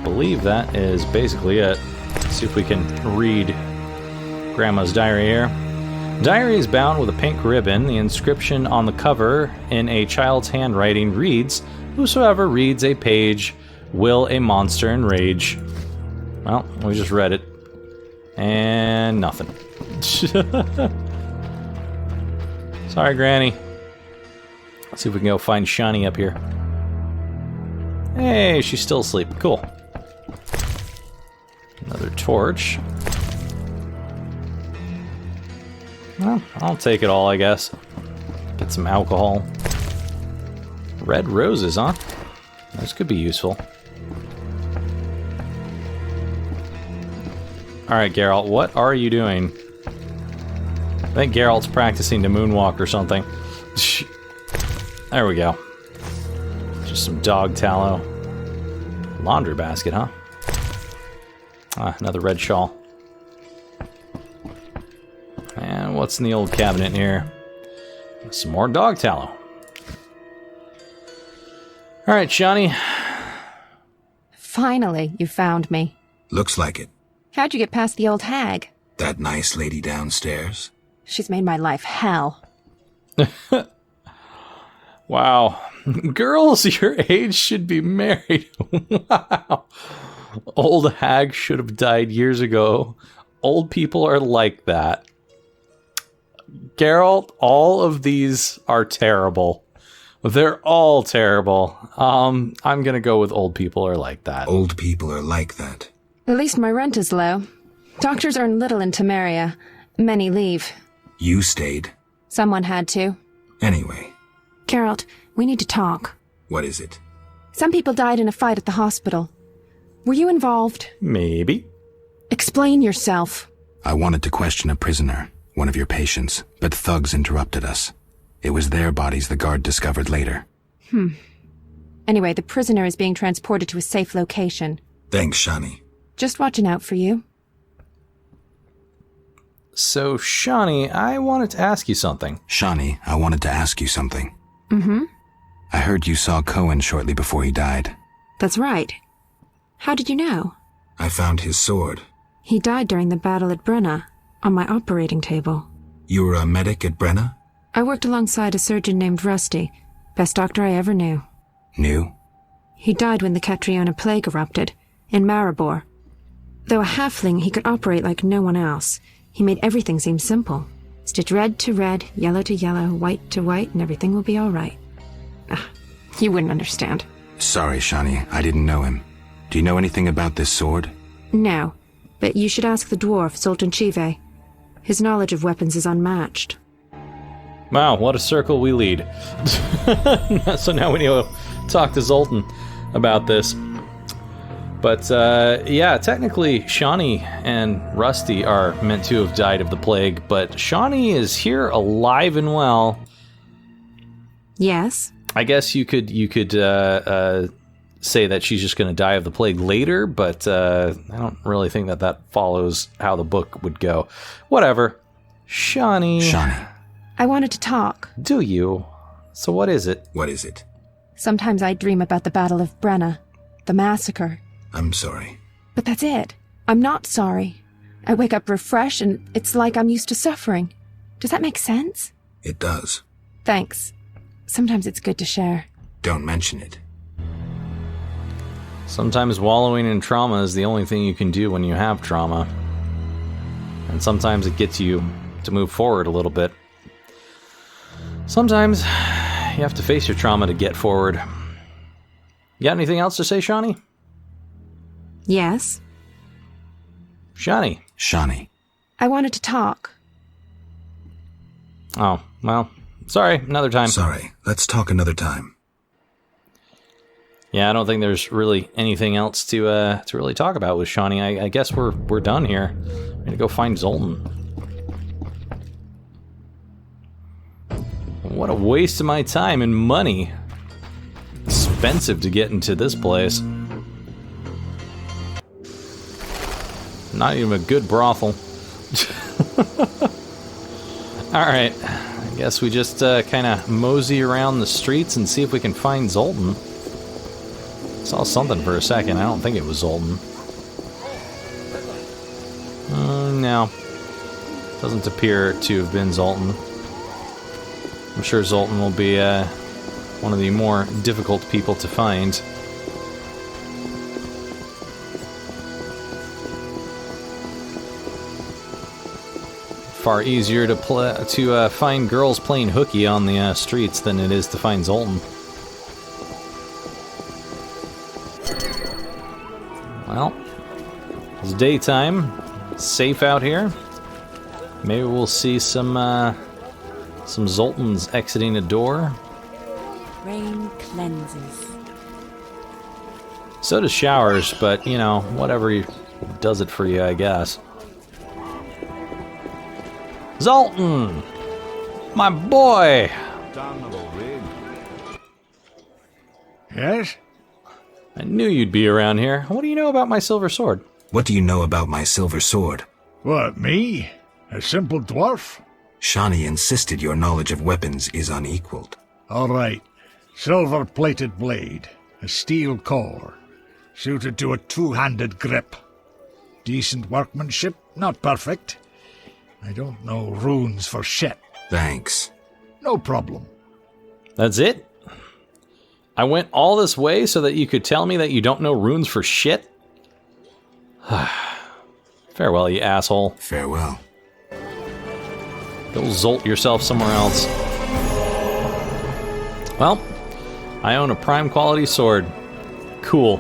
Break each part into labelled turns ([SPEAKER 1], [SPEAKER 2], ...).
[SPEAKER 1] believe that is basically it. Let's see if we can read Grandma's diary here. Diary is bound with a pink ribbon. The inscription on the cover in a child's handwriting reads, "Whosoever reads a page will a monster enrage." Well, we just read it. And nothing. Sorry, Granny. Let's see if we can go find Shani up here. Hey, she's still asleep. Cool. Another torch. Well, I'll take it all, I guess. Get some alcohol. Red roses, huh? This could be useful. Alright, Geralt, what are you doing? I think Geralt's practicing to moonwalk or something. There we go. Just some dog tallow. Laundry basket, huh? Ah, another red shawl. And what's in the old cabinet here? Some more dog tallow. Alright, Shani.
[SPEAKER 2] Finally, you found me.
[SPEAKER 3] Looks like it.
[SPEAKER 2] How'd you get past the old hag?
[SPEAKER 3] That nice lady downstairs?
[SPEAKER 2] She's made my life hell.
[SPEAKER 1] Wow. Girls your age should be married. Wow. Old hag should have died years ago. Old people are like that. Geralt, all of these are terrible. They're all terrible. I'm gonna go with old people are like that.
[SPEAKER 3] Old people are like that.
[SPEAKER 2] At least my rent is low. Doctors earn little in Temeria. Many leave.
[SPEAKER 3] You stayed.
[SPEAKER 2] Someone had to.
[SPEAKER 3] Anyway.
[SPEAKER 2] Geralt, we need to talk.
[SPEAKER 3] What is it?
[SPEAKER 2] Some people died in a fight at the hospital. Were you involved?
[SPEAKER 1] Maybe.
[SPEAKER 2] Explain yourself.
[SPEAKER 3] I wanted to question a prisoner, one of your patients, but thugs interrupted us. It was their bodies the guard discovered later.
[SPEAKER 2] Anyway, the prisoner is being transported to a safe location.
[SPEAKER 3] Thanks, Shani.
[SPEAKER 2] Just watching out for you.
[SPEAKER 1] So, Shani, I wanted to ask you something.
[SPEAKER 3] Shani, I wanted to ask you something.
[SPEAKER 2] Mm-hmm.
[SPEAKER 3] I heard you saw Cohen shortly before he died.
[SPEAKER 2] That's right. How did you know?
[SPEAKER 3] I found his sword.
[SPEAKER 2] He died during the battle at Brenna, on my operating table.
[SPEAKER 3] You were a medic at Brenna?
[SPEAKER 2] I worked alongside a surgeon named Rusty, best doctor I ever knew.
[SPEAKER 3] Knew?
[SPEAKER 2] He died when the Catriona plague erupted, in Maribor. Though a halfling, he could operate like no one else. He made everything seem simple. Stitch red to red, yellow to yellow, white to white, and everything will be all right. You wouldn't understand.
[SPEAKER 3] Sorry, Shani, I didn't know him. Do you know anything about this sword?
[SPEAKER 2] No, but you should ask the dwarf, Zoltan Chive. His knowledge of weapons is unmatched.
[SPEAKER 1] Wow, what a circle we lead. So now we need to talk to Zoltan about this. But, yeah, technically, Shani and Rusty are meant to have died of the plague, but Shani is here alive and well.
[SPEAKER 2] Yes?
[SPEAKER 1] I guess you could say that she's just going to die of the plague later, but I don't really think that follows how the book would go. Whatever. Shani.
[SPEAKER 3] Shani.
[SPEAKER 2] I wanted to talk.
[SPEAKER 1] Do you? So what is it?
[SPEAKER 3] What is it?
[SPEAKER 2] Sometimes I dream about the Battle of Brenna, the massacre.
[SPEAKER 3] I'm sorry.
[SPEAKER 2] But that's it. I'm not sorry. I wake up refreshed and it's like I'm used to suffering. Does that make sense?
[SPEAKER 3] It does.
[SPEAKER 2] Thanks. Sometimes it's good to share.
[SPEAKER 3] Don't mention it.
[SPEAKER 1] Sometimes wallowing in trauma is the only thing you can do when you have trauma. And sometimes it gets you to move forward a little bit. Sometimes you have to face your trauma to get forward. You got anything else to say, Shani?
[SPEAKER 2] Yes?
[SPEAKER 1] Shani.
[SPEAKER 3] Shani.
[SPEAKER 2] I wanted to talk.
[SPEAKER 1] Oh, well, sorry, another time.
[SPEAKER 3] Sorry, let's talk another time.
[SPEAKER 1] Yeah, I don't think there's really anything else to really talk about with Shani. I guess we're done here. I'm gonna go find Zoltan. What a waste of my time and money. Expensive to get into this place. Not even a good brothel. Alright, I guess we just kind of mosey around the streets and see if we can find Zoltan. Saw something for a second. I don't think it was Zoltan. No. Doesn't appear to have been Zoltan. I'm sure Zoltan will be one of the more difficult people to find. Far easier to find girls playing hooky on the streets than it is to find Zoltan. Well, it's daytime. Safe out here. Maybe we'll see some Zoltans exiting a door.
[SPEAKER 4] Rain cleanses.
[SPEAKER 1] So does showers, but you know, whatever does it for you, I guess. Zoltan! My boy!
[SPEAKER 5] Yes?
[SPEAKER 1] I knew you'd be around here. What do you know about my silver sword?
[SPEAKER 3] What do you know about my silver sword?
[SPEAKER 5] What, me? A simple dwarf?
[SPEAKER 3] Shawnee insisted your knowledge of weapons is unequaled.
[SPEAKER 5] All right. Silver-plated blade. A steel core. Suited to a two-handed grip. Decent workmanship, not perfect. I don't know runes for shit.
[SPEAKER 3] Thanks.
[SPEAKER 5] No problem.
[SPEAKER 1] That's it? I went all this way so that you could tell me that you don't know runes for shit? Farewell, you asshole.
[SPEAKER 3] Farewell.
[SPEAKER 1] Go zolt yourself somewhere else. Well, I own a prime quality sword. Cool.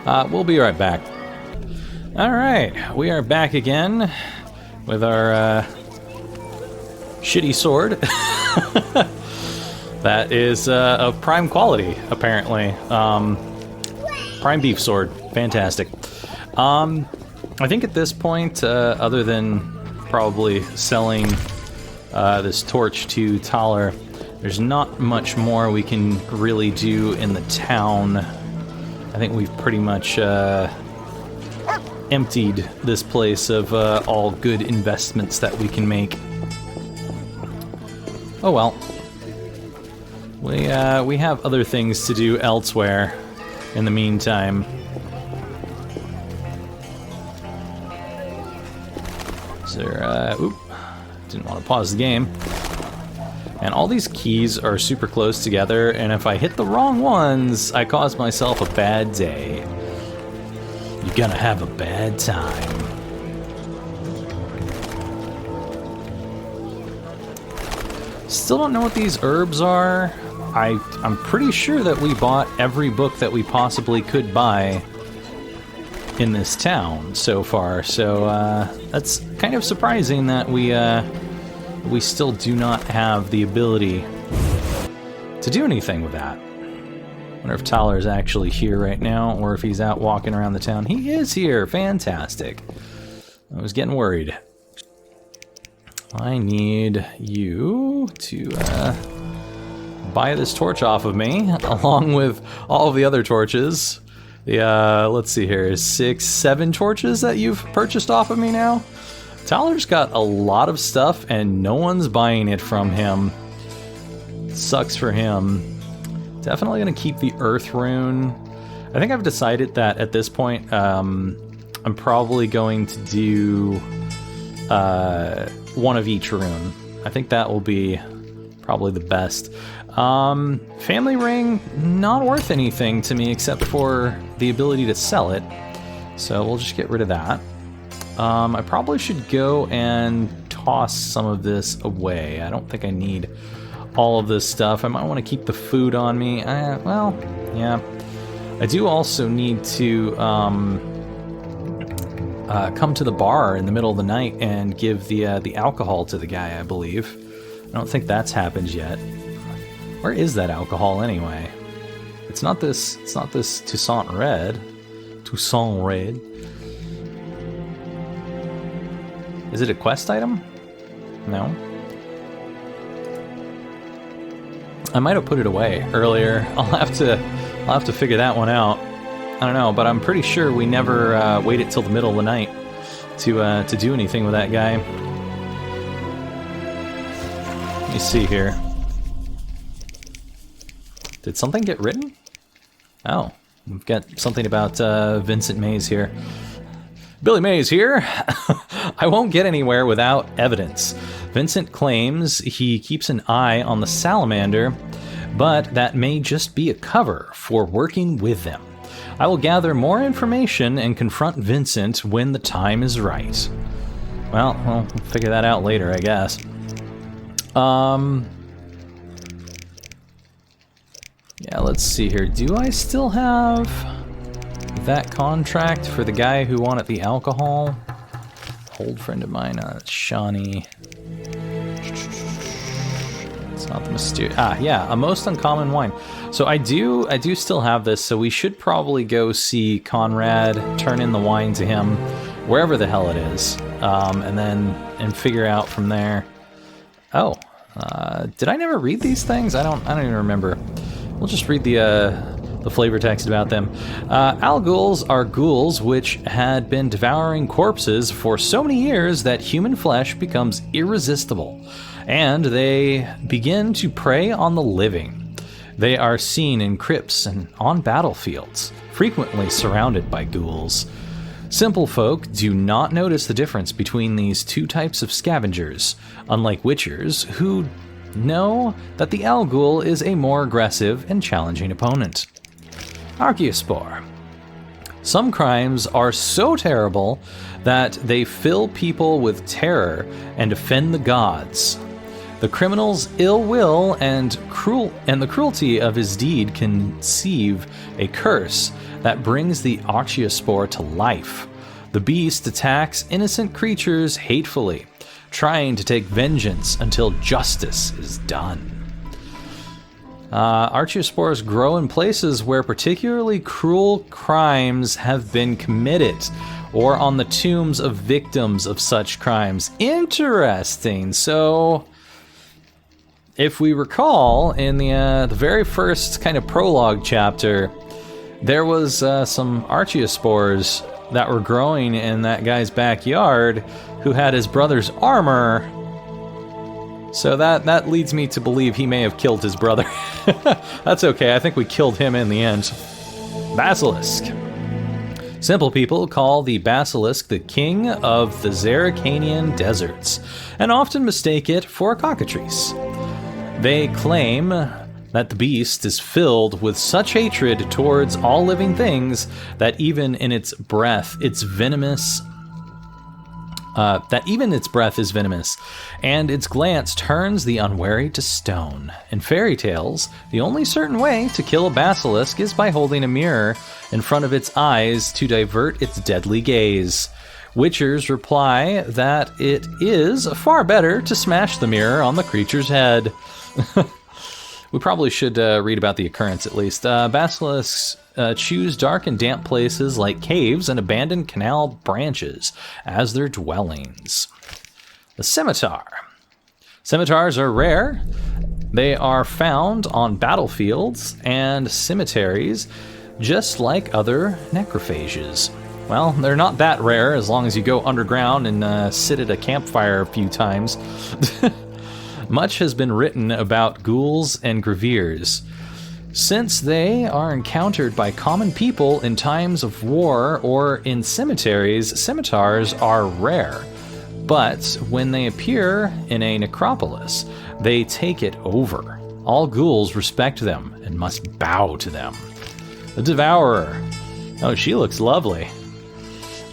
[SPEAKER 1] We'll be right back. Alright, we are back again with our shitty sword. That is of prime quality, apparently. Prime beef sword. Fantastic. I think at this point, other than probably selling this torch to Thaler, there's not much more we can really do in the town. I think we've pretty much emptied this place of all good investments that we can make. Oh well. We have other things to do elsewhere in the meantime. Is there, oop, didn't want to pause the game. And all these keys are super close together, and if I hit the wrong ones, I cause myself a bad day. You're gonna have a bad time. Still don't know what these herbs are. I'm pretty sure that we bought every book that we possibly could buy in this town so far, so that's kind of surprising that we still do not have the ability to do anything with that. Wonder if Thaler's actually here right now, or if he's out walking around the town. He is here! Fantastic. I was getting worried. I need you to buy this torch off of me, along with all of the other torches. The, let's see here, 6, 7 torches that you've purchased off of me now? Thaler's got a lot of stuff, and no one's buying it from him. Sucks for him. Definitely gonna keep the Earth Rune. I think I've decided that at this point, I'm probably going to do one of each rune. I think that will be probably the best. Family Ring, not worth anything to me except for the ability to sell it. So we'll just get rid of that. I probably should go and toss some of this away. I don't think I need all of this stuff. I might want to keep the food on me. Well, yeah. I do also need to come to the bar in the middle of the night and give the alcohol to the guy, I believe. I don't think that's happened yet. Where is that alcohol anyway? It's not this Toussaint Red. Toussaint Red. Is it a quest item? No. I might have put it away earlier. I'll have to figure that one out. I don't know, but I'm pretty sure we never waited till the middle of the night to do anything with that guy. Let me see here. Did something get written? Oh, we've got something about Vincent Mays here. Billy Mays here. I won't get anywhere without evidence. Vincent claims he keeps an eye on the salamander, but that may just be a cover for working with them. I will gather more information and confront Vincent when the time is right. Well, we'll figure that out later, I guess. Yeah, let's see here. Do I still have that contract for the guy who wanted the alcohol? Old friend of mine, Shawnee. It's not the mysterious. Yeah, a most uncommon wine. So I do still have this. So we should probably go see Conrad, turn in the wine to him, wherever the hell it is, and figure out from there. Oh, did I never read these things? I don't even remember. We'll just read the flavor text about them. Alguls are ghouls which had been devouring corpses for so many years that human flesh becomes irresistible, and they begin to prey on the living. They are seen in crypts and on battlefields, frequently surrounded by ghouls. Simple folk do not notice the difference between these two types of scavengers, unlike witchers, who know that the Algul is a more aggressive and challenging opponent. Archaeospore. Some crimes are so terrible that they fill people with terror and offend the gods. The criminal's ill will and the cruelty of his deed conceive a curse that brings the Archaeospore to life. The beast attacks innocent creatures hatefully, trying to take vengeance until justice is done. Archaeospores grow in places where particularly cruel crimes have been committed, or on the tombs of victims of such crimes. Interesting. So, if we recall, in the very first kind of prologue chapter, there was some Archaeospores that were growing in that guy's backyard who had his brother's armor. So that leads me to believe he may have killed his brother. That's okay, I think we killed him in the end. Basilisk. Simple people call the basilisk the king of the Zerrikanian deserts, and often mistake it for a cockatrice. They claim that the beast is filled with such hatred towards all living things that even its breath is venomous, and its glance turns the unwary to stone. In fairy tales, the only certain way to kill a basilisk is by holding a mirror in front of its eyes to divert its deadly gaze. Witchers reply that it is far better to smash the mirror on the creature's head. We probably should read about the occurrence at least. Basilisks choose dark and damp places like caves and abandoned canal branches as their dwellings. The scimitar. Scimitars are rare. They are found on battlefields and cemeteries, just like other necrophages. Well, they're not that rare as long as you go underground and sit at a campfire a few times. Much has been written about ghouls and graveers. Since they are encountered by common people in times of war or in cemeteries, scimitars are rare. But when they appear in a necropolis, they take it over. All ghouls respect them and must bow to them. The Devourer. Oh, she looks lovely.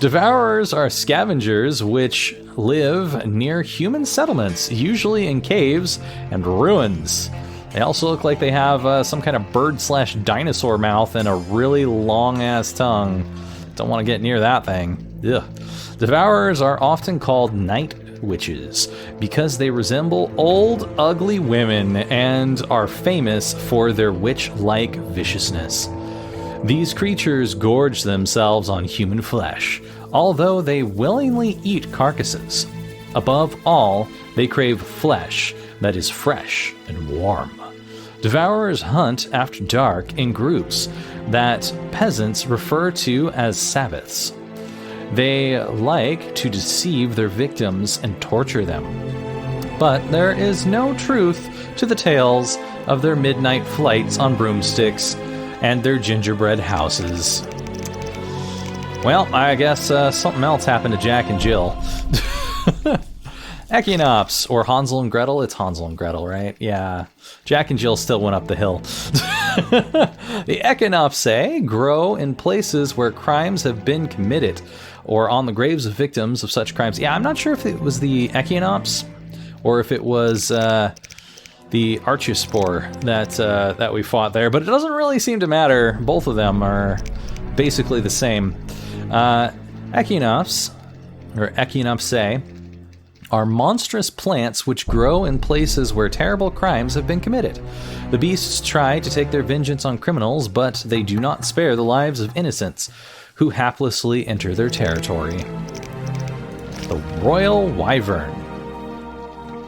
[SPEAKER 1] Devourers are scavengers which live near human settlements, usually in caves and ruins. They also look like they have some kind of bird/dinosaur mouth and a really long-ass tongue. Don't want to get near that thing. Ugh. Devourers are often called night witches because they resemble old, ugly women and are famous for their witch-like viciousness. These creatures gorge themselves on human flesh, although they willingly eat carcasses. Above all, they crave flesh that is fresh and warm. Devourers hunt after dark in groups that peasants refer to as Sabbaths. They like to deceive their victims and torture them. But there is no truth to the tales of their midnight flights on broomsticks and their gingerbread houses. Well, I guess something else happened to Jack and Jill. Echinops, or Hansel and Gretel. It's Hansel and Gretel, right? Yeah. Jack and Jill still went up the hill. The Echinopsae grow in places where crimes have been committed, or on the graves of victims of such crimes. Yeah, I'm not sure if it was the Echinops, or if it was the Archospore that we fought there, but it doesn't really seem to matter. Both of them are basically the same. Echinops, or Echinopsae, are monstrous plants which grow in places where terrible crimes have been committed. The beasts try to take their vengeance on criminals, but they do not spare the lives of innocents who haplessly enter their territory. The Royal Wyvern.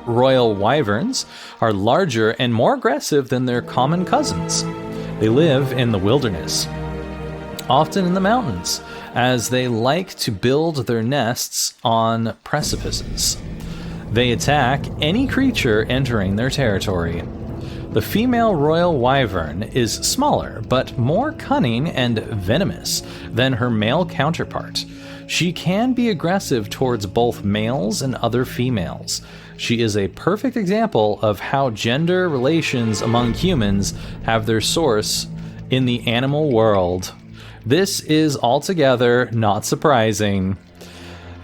[SPEAKER 1] Royal wyverns are larger and more aggressive than their common cousins. They live in the wilderness, often in the mountains, as they like to build their nests on precipices. They attack any creature entering their territory. The female royal wyvern is smaller, but more cunning and venomous than her male counterpart. She can be aggressive towards both males and other females. She is a perfect example of how gender relations among humans have their source in the animal world. This is altogether not surprising.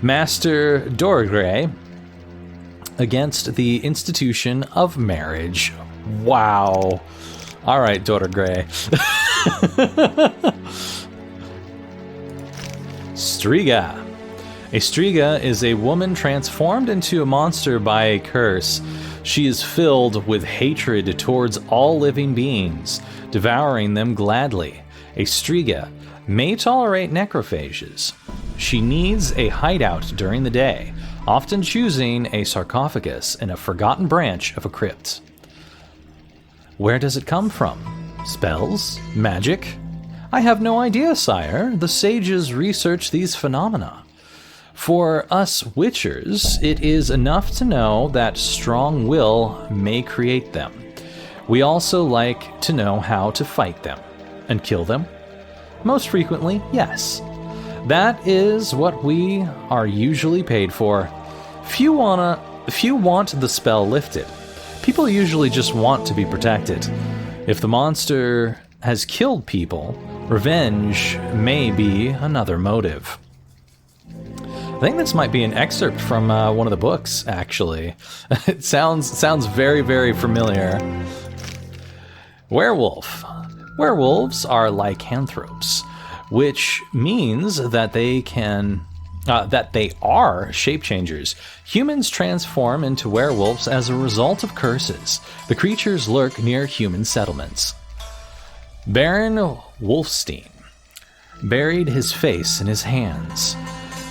[SPEAKER 1] Master Dorgray against the institution of marriage. Wow. All right, Dorgray. Striga. A Striga is a woman transformed into a monster by a curse. She is filled with hatred towards all living beings, devouring them gladly. A Striga may tolerate necrophages. She needs a hideout during the day, often choosing a sarcophagus in a forgotten branch of a crypt. Where does it come from? Spells? Magic? I have no idea, sire. The sages research these phenomena. For us witchers, it is enough to know that strong will may create them. We also like to know how to fight them and kill them. Most frequently, yes. That is what we are usually paid for. Few want the spell lifted. People usually just want to be protected. If the monster has killed people, revenge may be another motive. I think this might be an excerpt from one of the books, actually. It sounds very, very familiar. Werewolf. Werewolves are lycanthropes, which means that they are shape changers. Humans transform into werewolves as a result of curses. The creatures lurk near human settlements. Baron Wolfstein buried his face in his hands.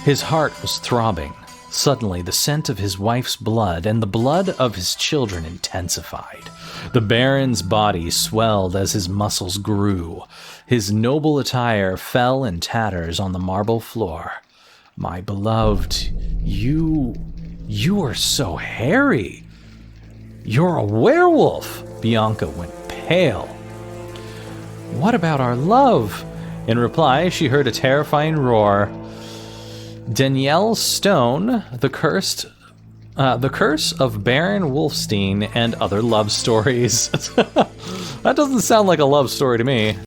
[SPEAKER 1] His heart was throbbing. Suddenly, the scent of his wife's blood and the blood of his children intensified. The Baron's body swelled as his muscles grew. His noble attire fell in tatters on the marble floor. My beloved, you are so hairy. You're a werewolf. Bianca went pale. What about our love? In reply, she heard a terrifying roar. Danielle Stone, The Curse of Baron Wolfstein and Other Love Stories. That doesn't sound like a love story to me.